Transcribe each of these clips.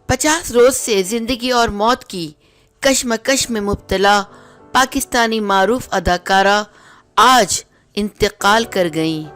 50 روز سے زندگی اور موت کی کشمکش میں مبتلا پاکستانی معروف اداکارہ آج انتقال کر گئیں۔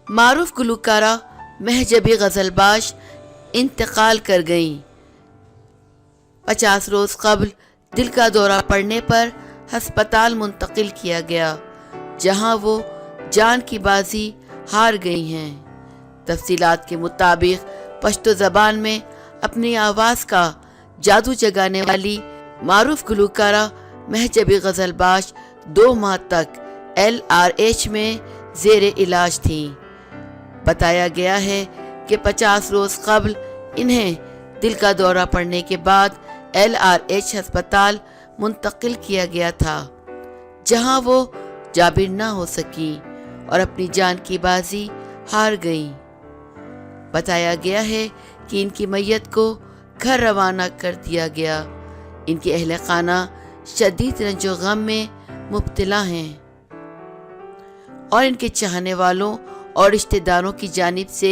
معروف گلوکارہ مہجبی غزل باز انتقال کر گئیں۔ 50 روز قبل دل کا دورہ پڑنے پر ہسپتال منتقل کیا گیا، جہاں وہ جان کی بازی ہار گئی ہیں۔ تفصیلات کے مطابق پشتو زبان میں اپنی آواز کا جادو جگانے والی معروف گلوکارہ مہجبی غزل باز 2 ماہ تک LRH میں زیر علاج تھیں۔ بتایا گیا ہے کہ 50 روز قبل انہیں دل کا دورہ پڑنے کے بعد LRH ہسپتال منتقل کیا گیا تھا، جہاں وہ جابر نہ ہو سکیں اور اپنی جان کی بازی ہار گئیں۔ بتایا گیا ہے کہ ان کی میت کو گھر روانہ کر دیا گیا۔ ان کے اہل خانہ شدید رنج و غم میں مبتلا ہیں اور ان کے چاہنے والوں اور رشتہ داروں کی جانب سے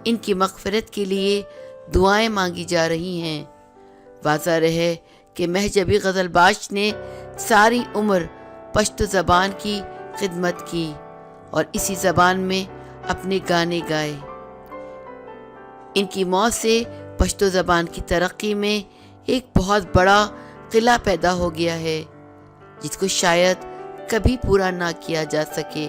ان کی مغفرت کے لیے دعائیں مانگی جا رہی ہیں۔ واضح رہے کہ مہجبی غزل باز نے ساری عمر پشتو زبان کی خدمت کی اور اسی زبان میں اپنے گانے گائے۔ ان کی موت سے پشتو زبان کی ترقی میں ایک بہت بڑا قلعہ پیدا ہو گیا ہے، جس کو شاید کبھی پورا نہ کیا جا سکے۔